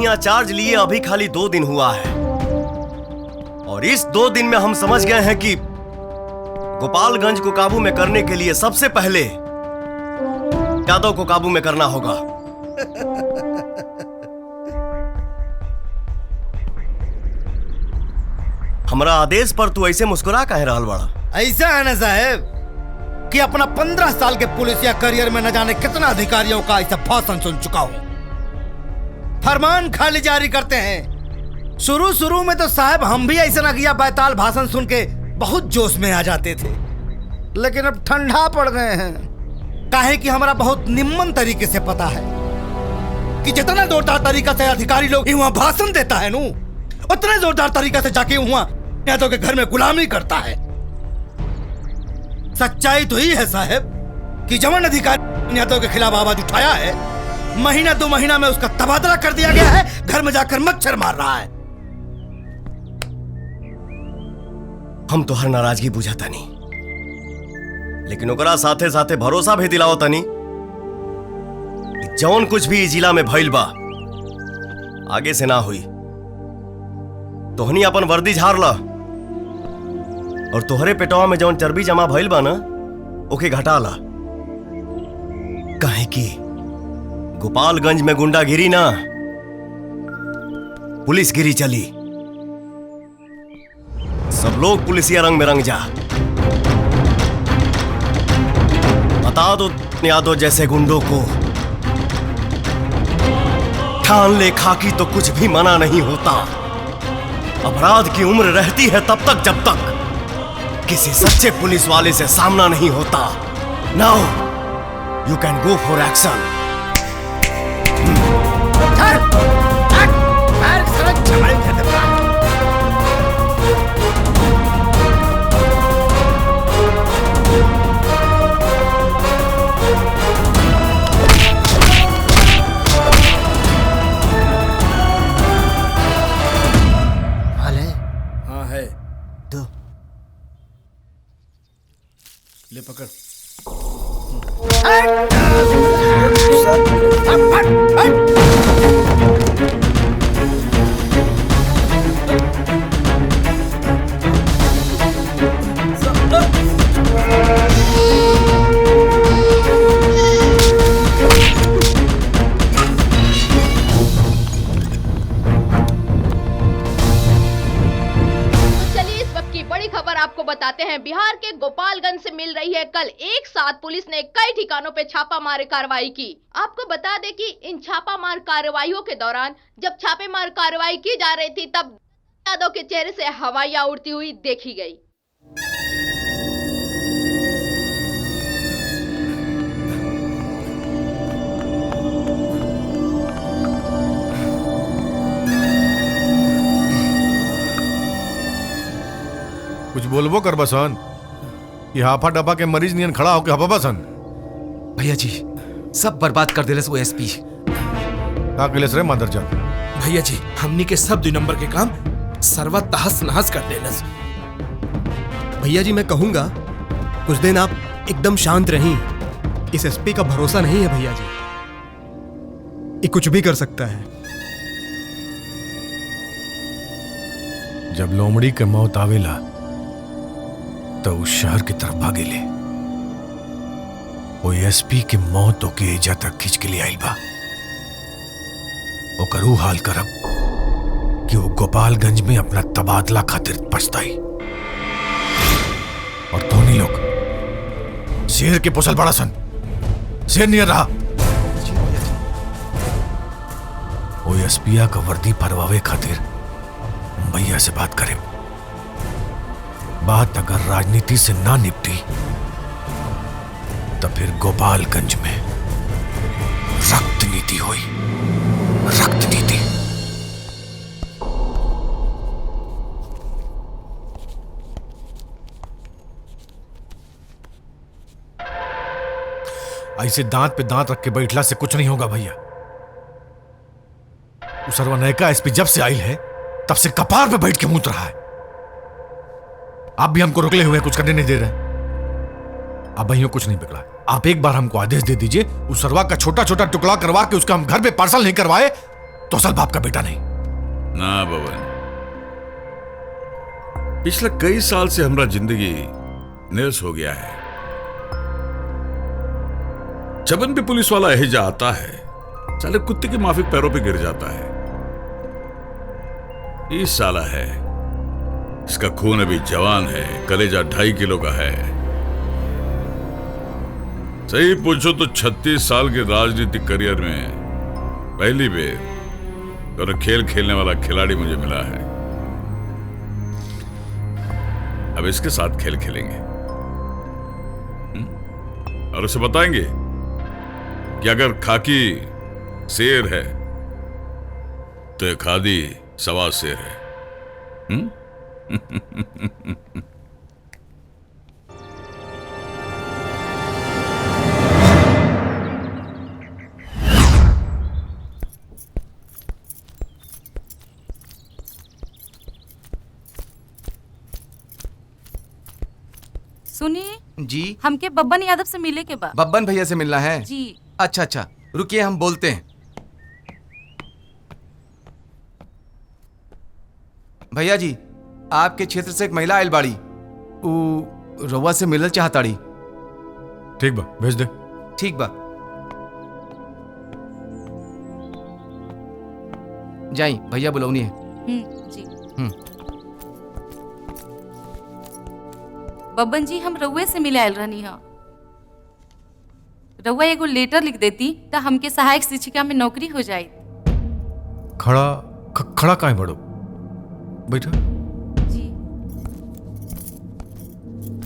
यहाँ चार्ज लिए अभी खाली 2 दिन हुआ है और इस 2 दिन में हम समझ गए हैं कि गोपालगंज को काबू में करने के लिए सबसे पहले यादव को काबू में करना होगा। हमारा आदेश पर तू ऐसे मुस्कुरा काहे रहल बड़ा? ऐसा है ना साहब कि अपना 15 साल के पुलिसिया करियर में न जाने कितना अधिकारियों का ऐसा भाषण सुन चुका हूं। फरमान खाली जारी करते हैं। शुरू में तो साहब हम भी ऐसा नगिया बैताल भाषण सुन के बहुत जोश में आ जाते थे, लेकिन अब ठंडा पड़ गए हैं। काहे कि हमारा बहुत निम्न तरीके से पता है कि जितना जोरदार तरीका से अधिकारी लोग वहां भाषण देता है नू, उतने जोरदार तरीका से जाके वहां यादव के घर में गुलामी करता है। सच्चाई तो ही है साहब कि जवान अधिकारी यादव के खिलाफ आवाज उठाया है, महीना 2 महीना में उसका तबादला कर दिया गया है, घर में जाकर मच्छर मार रहा है। हम तो हर नाराजगी बुझा तनी, लेकिन ओकरा साथे साथे भरोसा भी दिलाओ तनी कि जौन कुछ भी जिला में भइल बा आगे से ना हुई। तोहनी अपन वर्दी झाड़ ला और तोहरे पेटवा में जौन चर्बी जमा भइल बा ना ओके घटा ला। काहे कि गोपालगंज में गुंडागिरी ना पुलिसगिरी चली। सब लोग पुलिसिया रंग में रंग जा। बता दो यादव जैसे गुंडों को ठान ले खाकी तो कुछ भी मना नहीं होता। अपराध की उम्र रहती है तब तक जब तक किसी सच्चे पुलिस वाले से सामना नहीं होता। Now you can go for action. ले पकड़। आपको बताते हैं, बिहार के गोपालगंज से मिल रही है। कल एक साथ पुलिस ने कई ठिकानों पे छापामार कार्रवाई की। आपको बता दें कि इन छापामार कार्रवाइयों के दौरान जब छापेमार कार्रवाई की जा रही थी तब यादव के चेहरे से हवाइयां उड़ती हुई देखी गई। कुछ बोलबो कर बसन ये हाफा डबा के मरीज नियन खड़ा होके हवा बसन। भैया जी सब बर्बाद कर देलस वो एसपी। का केलस रे मादरजान? भैया जी हमनी के सब 2 नंबर के काम सर्वा तहस नहस कर देलस। भैया जी मैं कहूंगा कुछ दिन आप एकदम शांत रहीं। इस एसपी का भरोसा नहीं है भैया जी, ये कुछ भी कर सकता है। जब लोमड़ी के मौत आवेला तो उस शहर की तरफ भागे ले। वो एसपी की मौत होके एजा तक खींच के लिए आइल बा। ओकर ऊ हाल करब कि वो गोपालगंज में अपना तबादला खातिर पछताई। और धोनी लोग शेर के पोसल बड़ा सन, शेर नहीं रहा। वो एसपिया का वर्दी फरवावे खातिर भैया से बात करें। बात अगर राजनीति से ना निपटी तो फिर गोपालगंज में रक्त नीति हुई। रक्त नीति। ऐसे दांत पे दांत रख के बैठला से कुछ नहीं होगा भैया। सर्वनयका एसपी जब से आइल है तब से कपार पे बैठ के मूत रहा है। आप भी हमको रुकले हुए कुछ करने नहीं दे रहे। अब भैया कुछ नहीं बिगड़ा। आप एक बार हमको आदेश दे दीजिए, उस सरवा का छोटा छोटा टुकड़ा करवा के उसका हम घर पे पार्सल नहीं करवाए तो असल बाप का बेटा नहीं। ना बबन, पिछले कई साल से हमारा जिंदगी नीरस हो गया है। जबन भी पुलिस वाला एहजा आता है, साले कुत्ते की माफिक पैरों पे गिर जाता है। ये साला है, इसका खून अभी जवान है, कलेजा 2.5 किलो का है। सही पूछो तो 36 साल के राजनीतिक करियर में पहली बार और खेल खेलने वाला खिलाड़ी मुझे मिला है। अब इसके साथ खेल खेलेंगे और उसे बताएंगे कि अगर खाकी शेर है तो खादी सवा शेर है। सुनिए जी। हमके बब्बन यादव से मिले के बा। बब्बन भैया से मिलना है? जी। अच्छा अच्छा, रुकिए हम बोलते हैं। भैया जी, आपके क्षेत्र से एक महिला आयल बाड़ी, ऊ रउआ से मिलल चाहताड़ी। ठीक बा, भेज दे। ठीक बा, जाई भैया बुलौनी है। जी। बब्बन जी, हम रउए से मिले आयल रहनी हा। रउआ एगो लेटर लिख देती तो हमके सहायक शिक्षिका में नौकरी हो जाए। खड़ा काहे बड़ो, बैठो। जी।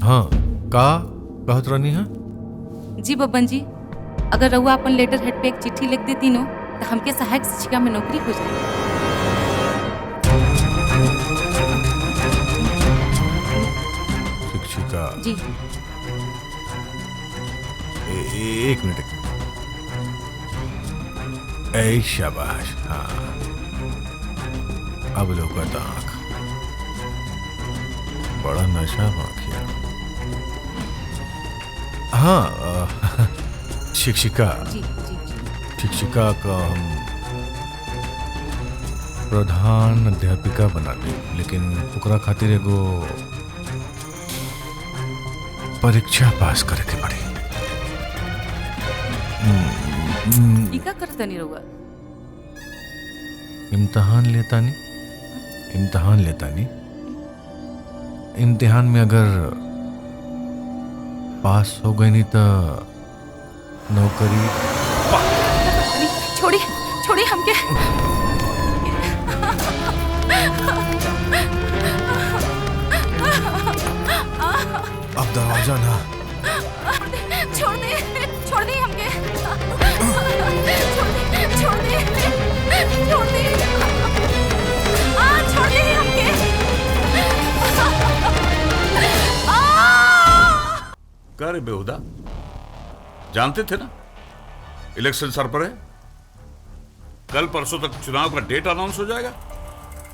हाँ, का कहत रहनी है? जी बब्बन जी, अगर रउआ अपन लेटर हेड पे एक चिट्ठी लिख देती नो तो हमके सहायक शिक्षिका में नौकरी हो जाए। शिक्षिका? जी। एक मिनट। ऐ शाबाश, हाँ अब लौकत आँख, बड़ा नशा बाकिया। हाँ, शिक्षिका। जी जी जी। शिक्षिका का हम प्रधान अध्यापिका बना दे, लेकिन ओकरा खातिर एगो परीक्षा पास करे के पड़ी। ई का करतनी रउआ? इम्तिहान लेता नहीं। इम्तिहान में अगर पास हो गई नहीं तो नौकरी। छोड़ी हमके। अब दरवाजा ना। छोड़ दे हमके। छोड़ दे। छोड़ दे हमके। क्या रे बेहुदा, जानते थे ना इलेक्शन सर पर है, कल परसों तक चुनाव का डेट अनाउंस हो जाएगा।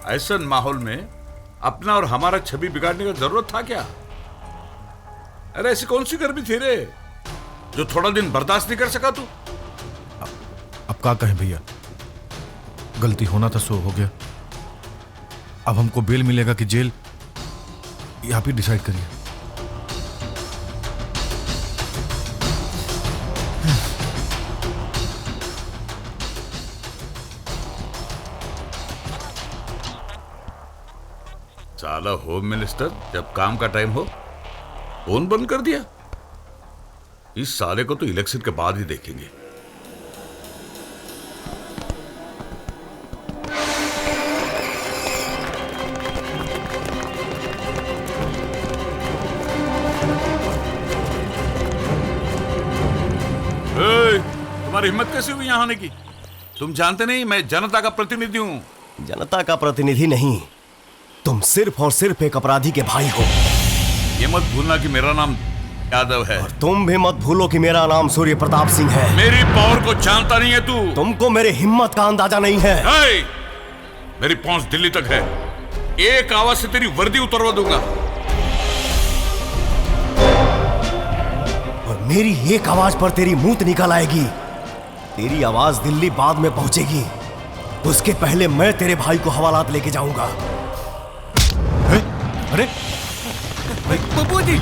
ऐसे माहौल में अपना और हमारा छवि बिगाड़ने का जरूरत था क्या? अरे ऐसी कौन सी गर्मी थी रे जो थोड़ा दिन बर्दाश्त नहीं कर सका तू? अब क्या कहें भैया, गलती होना था सो हो गया। अब हमको बेल मिलेगा कि जेल, ये आप ही डिसाइड करिए। साला होम मिनिस्टर जब काम का टाइम हो फोन बंद कर दिया। इस साले को तो इलेक्शन के बाद ही देखेंगे। तुम्हारी हिम्मत कैसे हुई यहां आने की? तुम जानते नहीं मैं जनता का प्रतिनिधि हूं। जनता का प्रतिनिधि नहीं, तुम सिर्फ और सिर्फ एक अपराधी के भाई हो। ये मत भूलना कि मेरा नाम यादव है। और तुम भी मत भूलो कि मेरा नाम सूर्य प्रताप सिंह है। मेरी पावर को जानता नहीं है तू। तुमको मेरे हिम्मत का अंदाजा नहीं है। मेरी पहुंच दिल्ली तक है, एक आवाज से तेरी वर्दी उतरवा दूंगा। और मेरी एक आवाज पर तेरी मूत निकल आएगी। तेरी आवाज दिल्ली बाद में पहुंचेगी। उसके पहले मैं तेरे भाई को हवालात लेके जाऊंगा। अरे बब्बू जी,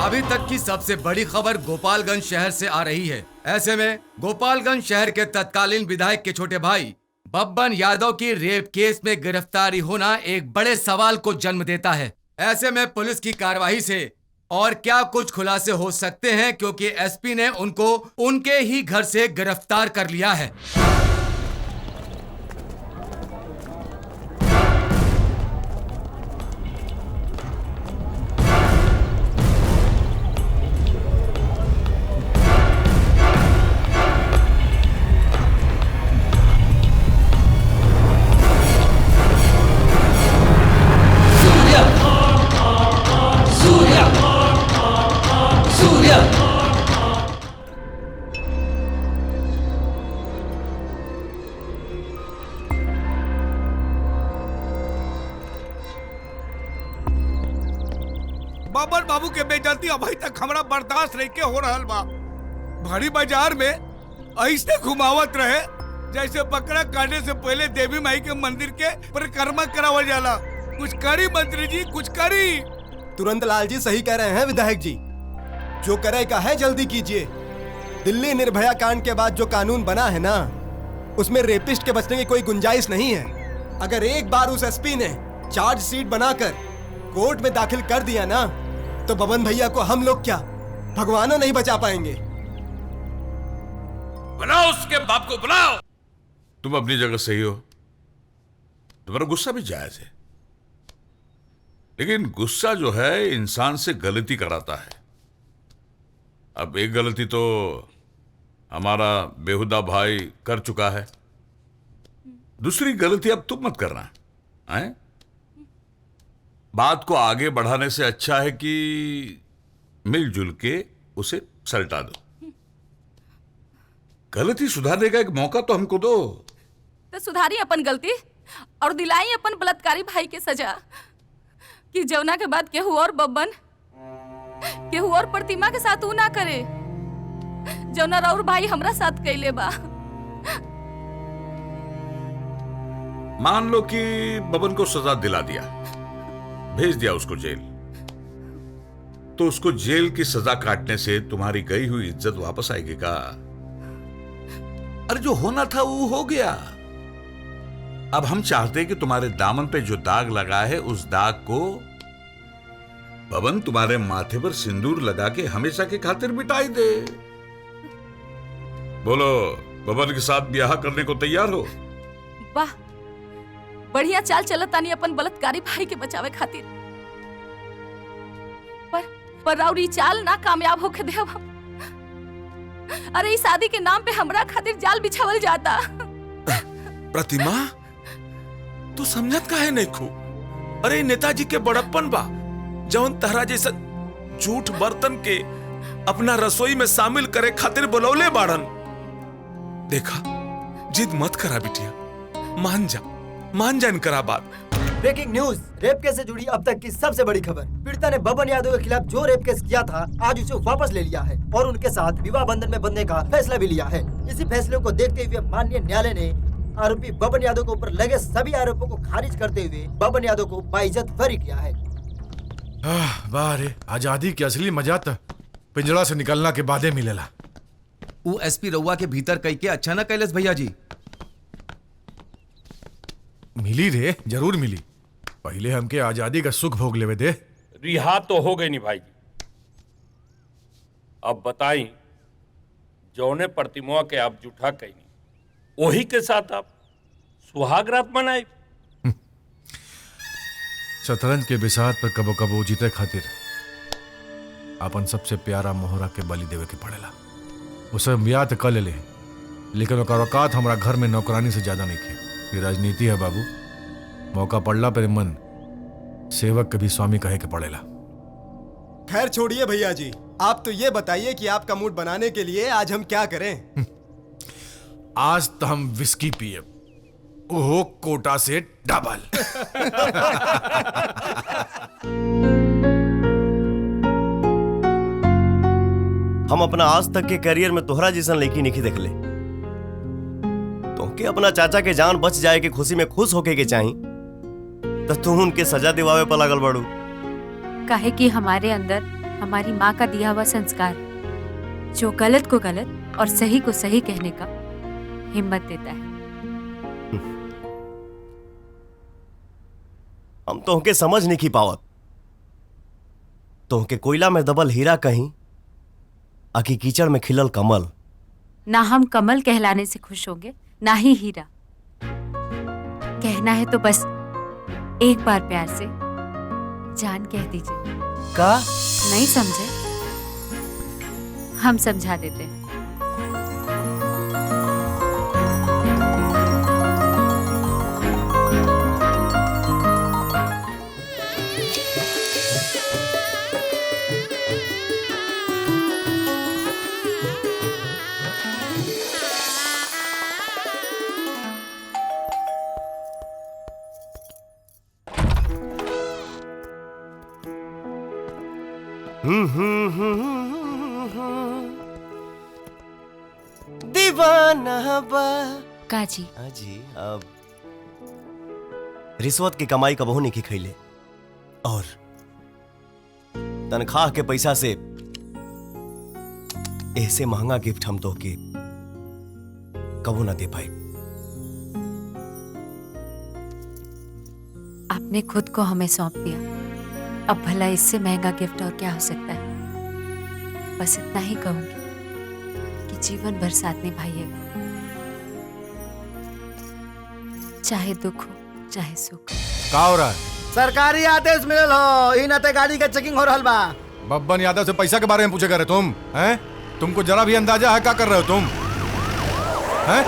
अभी तक की सबसे बड़ी खबर गोपालगंज शहर से आ रही है। ऐसे में गोपालगंज शहर के तत्कालीन विधायक के छोटे भाई बब्बन यादव की रेप केस में गिरफ्तारी होना एक बड़े सवाल को जन्म देता है। ऐसे में पुलिस की कार्रवाई से और क्या कुछ खुलासे हो सकते हैं, क्योंकि एसपी ने उनको उनके ही घर से गिरफ्तार कर लिया है। बाबर बाबू के बेइज्जती अभी तक हमरा बर्दाश्त नहीं के हो रहल बा। भारी बाजार में ऐसे घुमावत रहे जैसे बकरा काटने से पहले देवी माई के मंदिर के परिक्रमा करावल जाला। कुछ करी मंत्री जी, कुछ करी। तुरंत लाल जी सही कह रहे हैं विधायक जी। जो करे का है जल्दी कीजिए। दिल्ली निर्भया कांड के बाद जो कानून बना है ना, उसमें रेपिस्ट के बचने की कोई गुंजाइश नहीं है। अगर एक बार उस एसपी ने चार्जशीट बनाकर कोर्ट में दाखिल कर दिया ना, तो बबन भैया को हम लोग क्या भगवानों नहीं बचा पाएंगे। बुलाओ उसके बाप को, बुलाओ। तुम अपनी जगह सही हो, तुम्हारा गुस्सा भी जायज है, लेकिन गुस्सा जो है इंसान से गलती कराता है। अब एक गलती तो हमारा बेहुदा भाई कर चुका है, दूसरी गलती अब तुम मत करना है। बात को आगे बढ़ाने से अच्छा है कि मिलजुल के उसे सलटा दो। गलती सुधारने का एक मौका तो हमको दो। तो सुधारी अपन गलती और दिलाई अपन बलात्कारी भाई के सजा, कि जौना के बाद केहू और बब्बन केहू और प्रतिमा के साथ ऊ ना करे जौना राउर भाई हमरा साथ कैले बा। मान लो कि बबन को सजा दिला दिया, भेज दिया उसको जेल, तो उसको जेल की सजा काटने से तुम्हारी गई हुई इज्जत वापस आएगी का? अरे जो होना था वो हो गया। अब हम चाहते हैं कि तुम्हारे दामन पे जो दाग लगा है, उस दाग को बबन तुम्हारे माथे पर सिंदूर लगा के हमेशा की खातिर मिटाई दे। बोलो, बबन के साथ ब्याह करने को तैयार हो? वाह, बढ़िया चाल चलतानी अपन बलात्कारी भाई के बचावे खातिर। पर राउरी चाल ना कामयाब होके देव हम। अरे इस शादी के नाम पे हमरा खातिर जाल बिछावल जाता। प्रतिमा, तू समझत काहे नहीं खू? अरे नेताजी के बड़प्पन बा, जौन तहरा जैसा झूठ बर्तन के अपना रसोई में शामिल करे खातिर बुलौले बाड़न। देखा, जिद मत करा बिटिया, मान जा इनकरा बात। ब्रेकिंग न्यूज, रेप केस से जुड़ी अब तक की सबसे बड़ी खबर। पीड़िता ने बबन यादव के खिलाफ जो रेप केस किया था, आज उसे वापस ले लिया है और उनके साथ विवाह बंधन में बंधने का फैसला भी लिया है। इसी फैसले को देखते हुए माननीय न्यायालय ने आरोपी बबन यादव के ऊपर लगे सभी आरोपों को खारिज करते हुए बबन यादव को बाइज्जत बरी किया है। वाह रे, आजादी की असली मजा तो पिंजरा से निकलना के बादे मिलेला। वो एसपी रउआ के भीतर कई के अच्छा ना कैलेस भैया जी। मिली रे, जरूर मिली। पहले हमके आजादी का सुख भोग लेवे दे। रिहा तो हो गई नहीं भाई जी। अब बताई, जौने प्रतिमा के आप जूठा कहीं वही के साथ आप सुहाग रात मनाई। शतरंज के बिसात पर कबो कबो जीते खातिर अपन सबसे प्यारा मोहरा के बलि देवे के पड़ेला। उसे हम याद कर ले, लेकिन ओकर औकात हमारा घर में नौकरानी से ज्यादा नहीं थे। ये राजनीति है बाबू, मौका पड़ला पर मन सेवक कभी स्वामी कहे के पड़ेला। खैर छोड़िए भैया जी, आप तो ये बताइए कि आपका मूड बनाने के लिए आज हम क्या करें। आज तो हम विस्की पिए, ओहो कोटा से डबल। हम अपना आज तक के करियर में तोहरा जैसन लड़की नहीं देखले। तोहके अपना चाचा के जान बच जाए के खुशी में खुश होके के चाही, तो तू उनके सजा दिवावे पर लागल बड़ू। काहे कि हमारे अंदर हमारी माँ का दिया हुआ संस्कार जो गलत को गलत और सही को सही कहने का हिम्मत देता है। हम तोहके समझ नहीं की पावत। तोहके कोयला में दबल हीरा कहीं, आकी कीचड़ में खिलल कमल। ना हम कमल कहलाने से खुश होंगे, ना ही हीरा। कहना है तो बस एक बार प्यार से जान कह दीजिए। का नहीं समझे? हम समझा देते हैं। दीवाना बा काजी जी। अब रिश्वत की कमाई का बहु नहीं खैले और तनख्वाह के पैसा से ऐसे महंगा गिफ्ट हम तो के कबू ना दे पाए। आपने खुद को हमें सौंप दिया, अब भला इससे महंगा गिफ्ट और क्या हो सकता है। बस इतना ही कहूंगी कि जीवन भर साथ निभाइएगा, चाहे दुख हो चाहे सुख। का हो रहा है? सरकारी आदेश मिलल हो, इन नाते गाड़ी के चेकिंग हो रहल बा। बब्बन यादव से पैसा के बारे में पूछे करे तुम हैं? तुमको जरा भी अंदाजा है क्या कर रहे हो तुम हैं?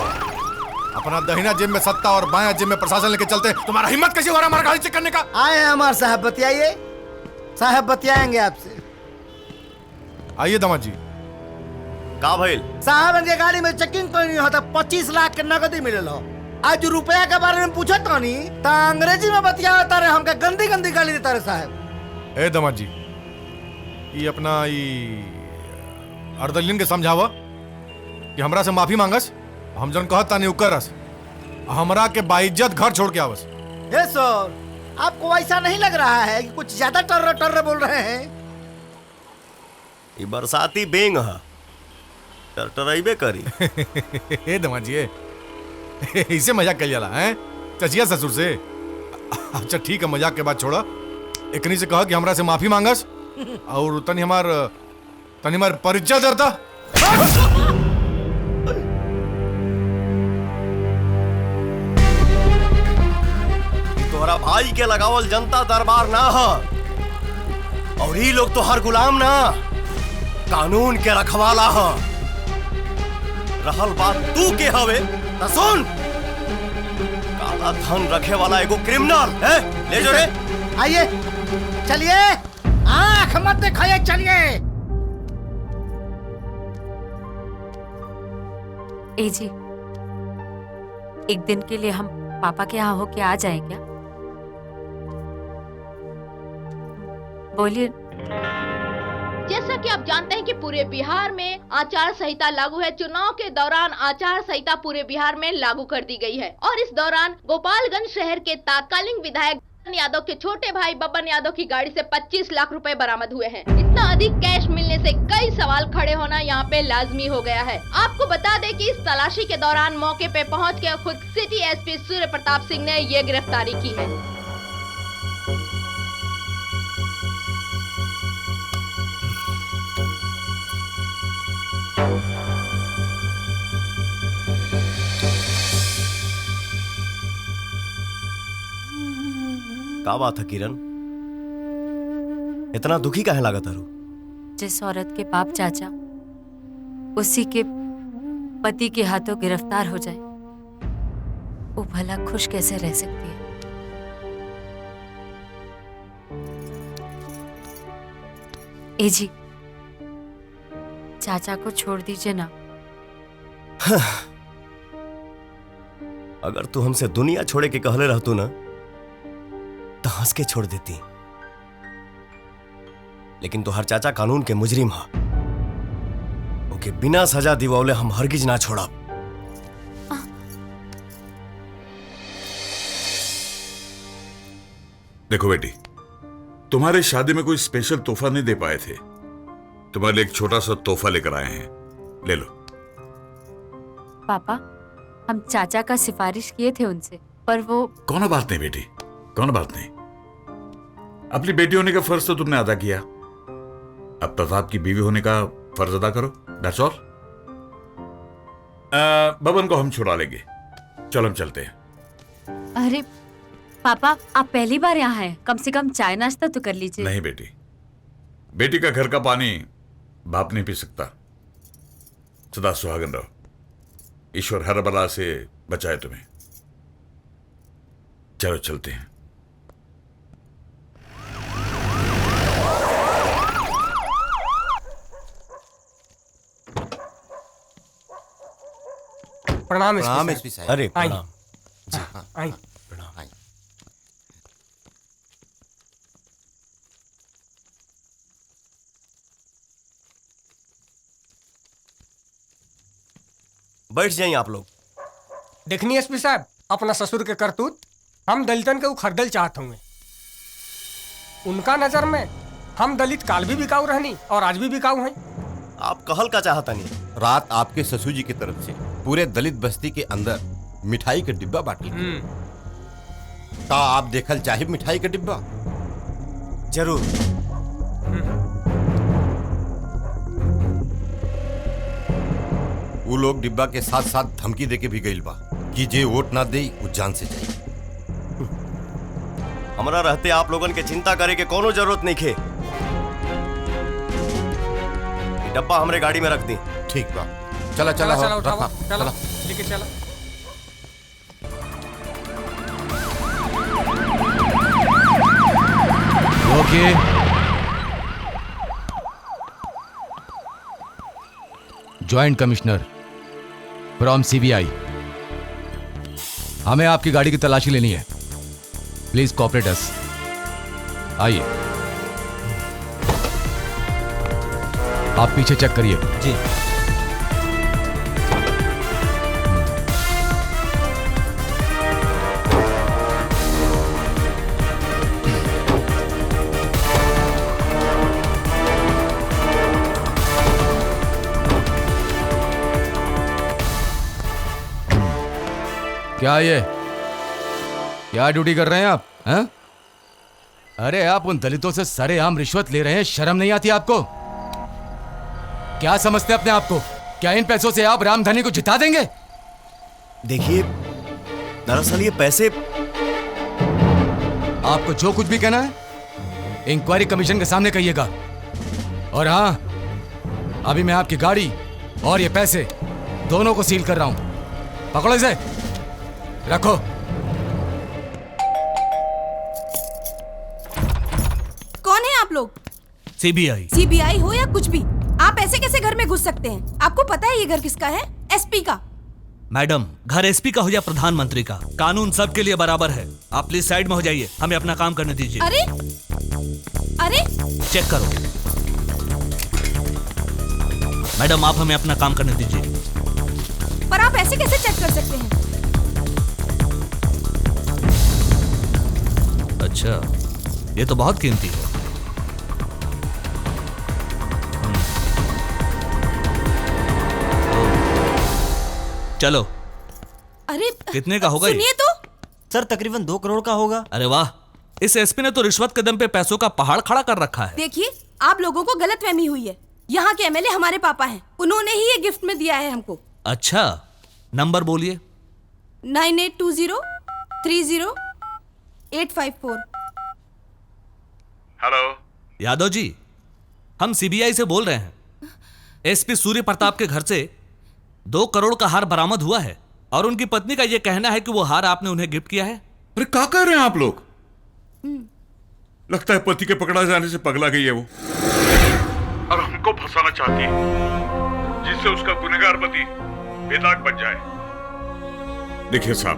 अपना दहिना जेब में सत्ता और बायां जेब में प्रशासन लेके चलते, तुम्हारा हिम्मत कैसे हो रहा हमारा गाड़ी चेक करने का? आए हैं हमारे साहब, बतियाइए। साहब बतियाएंगे आपसे। आइए दामाद जी। का भइल? साहब इनके गाड़ी में चेकिंग कोई नहीं होता, 25 लाख के नगदी मिलल हो। आज रुपया के बारे में पूछत तो नहीं, तो अंग्रेजी में बतियाता रहे, हमके गंदी गंदी गाली देता रहे साहब। ए दामाद जी, ये अपना अर्दलिन के समझावा कि हमरा से माफी मांगस, हम जन कहत तानी उकरस, हमरा के बाइज्जत घर छोड़ के आवस। ए सर, आपको ऐसा नहीं लग रहा है कि कुछ ज्यादा टर्र टर्र बोल रहे हैं? ये बरसाती बेंग है, टरटराइबे करी। ए दामाद जी, इसे मजाक कर जाला हैं? चचिया ससुर से? अच्छा ठीक है, मजाक के बाद छोड़ा। एकनी से कहा कि हमरा से माफी मांगस और तनी हमार परिचय देता। तोहरा भाई के लगावल जनता दरबार ना है, और ये लोग तो हर गुलाम ना, कानून के रखवाला है। रहल बात तू के हवे त सुन, काला धन रखे वाला एगो क्रिमिनल है। ले जो रे। आइए, चलिए, आंख मत दिखाइए, चलिए। ए जी, एक दिन के लिए हम पापा के यहाँ होके आ जाए क्या? बोलिए। जैसा कि आप जानते हैं कि पूरे बिहार में आचार संहिता लागू है। चुनाव के दौरान आचार संहिता पूरे बिहार में लागू कर दी गई है और इस दौरान गोपालगंज शहर के तत्कालीन विधायक बब्बन यादव के छोटे भाई बब्बन यादव की गाड़ी से 25 लाख रुपए बरामद हुए हैं। इतना अधिक कैश मिलने से कई सवाल खड़े होना यहाँ पे लाजमी हो गया है। आपको बता दें कि इस तलाशी के दौरान मौके पे पहुँच के खुद सिटी एसपी सूर्य प्रताप सिंह ने ये गिरफ्तारी की है। का बात है किरण, इतना दुखी काहे लागत है? जिस औरत के बाप चाचा उसी के पति के हाथों गिरफ्तार हो जाए, वो भला खुश कैसे रह सकती है? ए जी, चाचा को छोड़ दीजिए ना। अगर तू हमसे दुनिया छोड़े के कहले रहतू ना तो हंस के छोड़ देती, लेकिन तो हर चाचा कानून के मुजरिम हा, ओके बिना सजा दिवावले हम हरगिज ना छोड़ा। देखो बेटी, तुम्हारे शादी में कोई स्पेशल तोहफा नहीं दे पाए थे, तुम्हारे लिए एक छोटा सा तोहफा लेकर आए हैं, ले लो। पापा, हम चाचा का सिफारिश किए थे उनसे, पर वो। कौन बात नहीं बेटी, कौन बात नहीं। अपनी बेटी होने का फर्ज तो तुमने अदा किया, अब प्रताप की बीवी होने का फर्ज अदा करो, दैट्स ऑल। बबन को हम छुड़ा लेंगे, चलो हम चलते हैं। अरे पापा, आप पहली बार यहाँ हैं, कम से कम चाय नाश्ता तो कर लीजिए। नहीं बेटी, बेटी का घर का पानी बाप नहीं पी सकता। सदा सुहागन रहो, ईश्वर हर बला से बचाए तुम्हें। चलो चलते हैं। प्रणाम एसपी साहब। अरे प्रणाम जी। आई प्रणाम। बैठ जाइए आप लोग। देखनी एसपी साहब, अपना ससुर के करतूत हम दलितन के खरदल चाहत होंगे। उनका नजर में हम दलित काल भी बिकाऊ रहनी और आज भी बिकाऊ हैं। आप कहल का चाहता नहीं? रात आपके ससुर जी की तरफ से पूरे दलित बस्ती के अंदर मिठाई का डिब्बा बांटी। का आप देखल चाहे मिठाई का डिब्बा? जरूर। वो लोग डिब्बा के साथ साथ धमकी देके भी गइल बा कि जे वोट ना दे वो जान से जाए। हमारा रहते आप लोगन के चिंता करे के कोनो जरूरत नहीं खे। डब्बा हमरे गाड़ी में रख दी। ठीक बा, चला चला चला रखा, चला लेके चला। Okay, joint commissioner from CBI, हमें आपकी गाड़ी की तलाशी लेनी है। प्लीज कोऑपरेट अस। आइए, आप पीछे चेक करिए। जी। क्या ये, क्या ड्यूटी कर रहे हैं आप? हैं? अरे आप उन दलितों से सरेआम रिश्वत ले रहे हैं, शर्म नहीं आती आपको? क्या समझते हैं अपने आप को? क्या इन पैसों से आप रामधनी को जिता देंगे? देखिए, दरअसल ये पैसे। आपको जो कुछ भी कहना है इंक्वायरी कमीशन के सामने कहिएगा। और हाँ, अभी मैं आपकी गाड़ी और ये पैसे दोनों को सील कर रहा हूं। पकड़ो इसे, रखो। कौन है आप लोग? सीबीआई। सीबीआई हो या कुछ भी, आप ऐसे कैसे घर में घुस सकते हैं? आपको पता है ये घर किसका है? एसपी का। मैडम, घर एसपी का हो या प्रधानमंत्री का, कानून सबके लिए बराबर है। आप प्लीज साइड में हो जाइए, हमें अपना काम करने दीजिए। अरे अरे, चेक करो। मैडम, आप हमें अपना काम करने दीजिए। पर आप ऐसे कैसे चेक कर सकते हैं? अच्छा, ये तो बहुत कीमती है। चलो। अरे कितने का होगा ये? सुनिए तो। सर तकरीबन 2 करोड़ का होगा। अरे वाह, इस एसपी ने तो रिश्वत के दम पे पैसों का पहाड़ खड़ा कर रखा है। देखिए, आप लोगों को गलतफहमी हुई है। यहाँ के एमएलए हमारे पापा हैं, उन्होंने ही ये गिफ्ट में दिया है हमको। अच्छा, नंबर बोलिए। 9820300854। हेलो यादव जी, हम सीबीआई से बोल रहे हैं। एसपी सूर्य प्रताप के घर से 2 करोड़ का हार बरामद हुआ है और उनकी पत्नी का यह कहना है कि वो हार आपने उन्हें गिफ्ट किया है। अरे क्या कह रहे हैं आप लोग? लगता है पति के पकड़ा जाने से पगला गई है वो, और हमको फंसाना चाहती है जिससे उसका गुनहगार पति बेदाग बन जाए। देखिए साहब,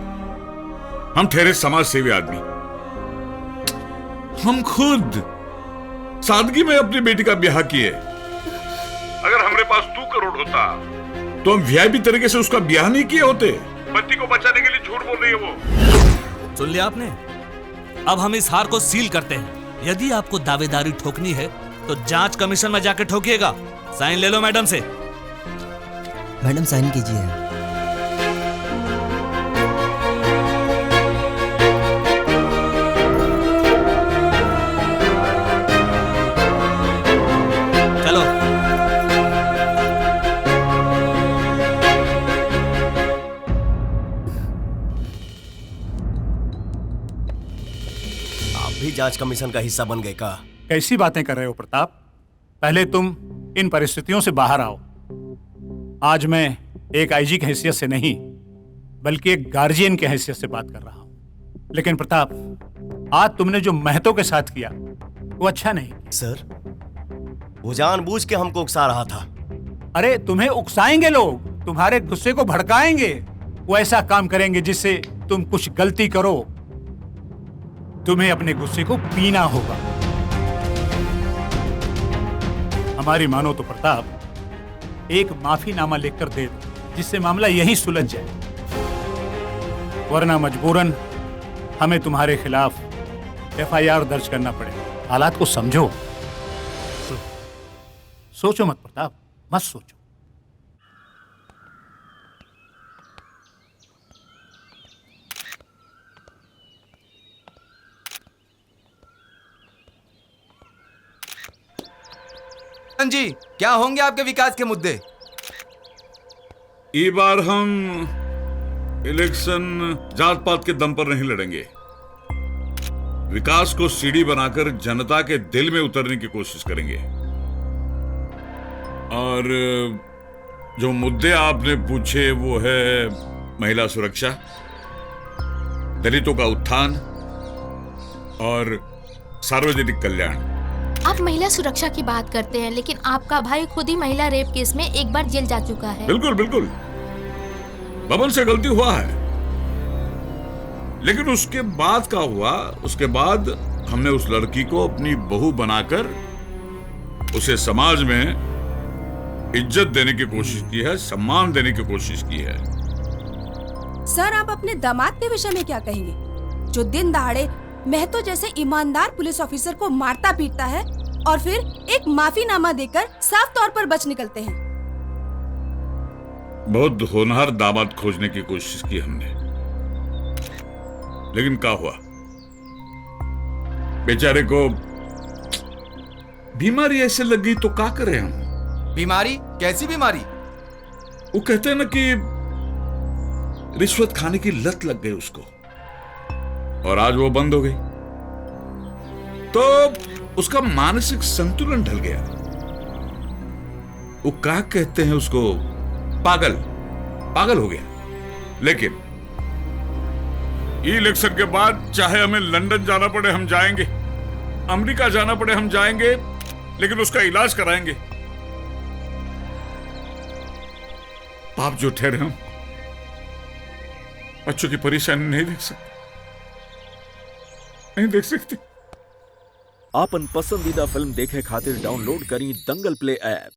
हम ठहरे समाज सेवी आदमी, हम खुद सादगी में अपनी बेटी का ब्याह किए। अगर हमारे पास 2 करोड़ होता तो हम वीआईपी तरीके से उसका ब्याह नहीं किए होते। पति को बचाने के लिए झूठ बोल रही है वो। सुन लिया आपने? अब हम इस हार को सील करते हैं। यदि आपको दावेदारी ठोकनी है तो जांच कमीशन में जाकर ठोकिएगा। साइन ले लो मैडम से। मैडम साइन कीजिए। चलो। आप भी जांच कमीशन का हिस्सा बन गए का? कैसी बातें कर रहे हो प्रताप? पहले तुम इन परिस्थितियों से बाहर आओ। आज मैं एक आईजी की हैसियत से नहीं बल्कि एक गार्जियन की हैसियत से बात कर रहा हूं। लेकिन प्रताप, आज तुमने जो महतो के साथ किया वो अच्छा नहीं। सर, वो जानबूझ के हमको उकसा रहा था। अरे तुम्हें उकसाएंगे लोग, तुम्हारे गुस्से को भड़काएंगे। वो ऐसा काम करेंगे जिससे तुम कुछ गलती करो। तुम्हें अपने गुस्से को पीना होगा। हमारी मानो तो प्रताप, एक माफीनामा लिखकर दे दो जिससे मामला यहीं सुलझ जाए, वरना मजबूरन हमें तुम्हारे खिलाफ FIR दर्ज करना पड़ेगा। हालात को समझो। सोचो मत प्रताप, मत सोचो। जी, क्या होंगे आपके विकास के मुद्दे? इस बार हम इलेक्शन जात पात के दम पर नहीं लड़ेंगे। विकास को सीढ़ी बनाकर जनता के दिल में उतरने की कोशिश करेंगे। और जो मुद्दे आपने पूछे वो है महिला सुरक्षा, दलितों का उत्थान और सार्वजनिक कल्याण। आप महिला सुरक्षा की बात करते हैं, लेकिन आपका भाई खुद ही महिला रेप केस में एक बार जेल जा चुका है। बिल्कुल बिल्कुल, बबन से गलती हुआ है, लेकिन उसके बाद क्या हुआ? उसके बाद हमने उस लड़की को अपनी बहू बनाकर उसे समाज में इज्जत देने की कोशिश की है, सम्मान देने की कोशिश की है। सर, आप अपने दामाद के विषय में क्या कहेंगे, जो दिन दहाड़े महतो जैसे ईमानदार पुलिस ऑफिसर को मारता पीटता है और फिर एक माफीनामा देकर साफ तौर पर बच निकलते हैं? बहुत होनहार दामाद खोजने की कोशिश की हमने, लेकिन क्या हुआ? बेचारे को बीमारी ऐसे लगी तो क्या करें हम? बीमारी? कैसी बीमारी? वो कहते हैं ना कि रिश्वत खाने की लत लग गई उसको, और आज वो बंद हो गई तो उसका मानसिक संतुलन ढल गया। वो क्या कहते हैं उसको, पागल हो गया। लेकिन इलेक्शन के बाद चाहे हमें लंदन जाना पड़े हम जाएंगे, अमेरिका जाना पड़े हम जाएंगे, लेकिन उसका इलाज कराएंगे। पाप जो ठहरे हम बच्चों की परेशानी नहीं देख सकते। आपन पसंदीदा फिल्म देखे खातिर डाउनलोड करी दंगल प्ले ऐप।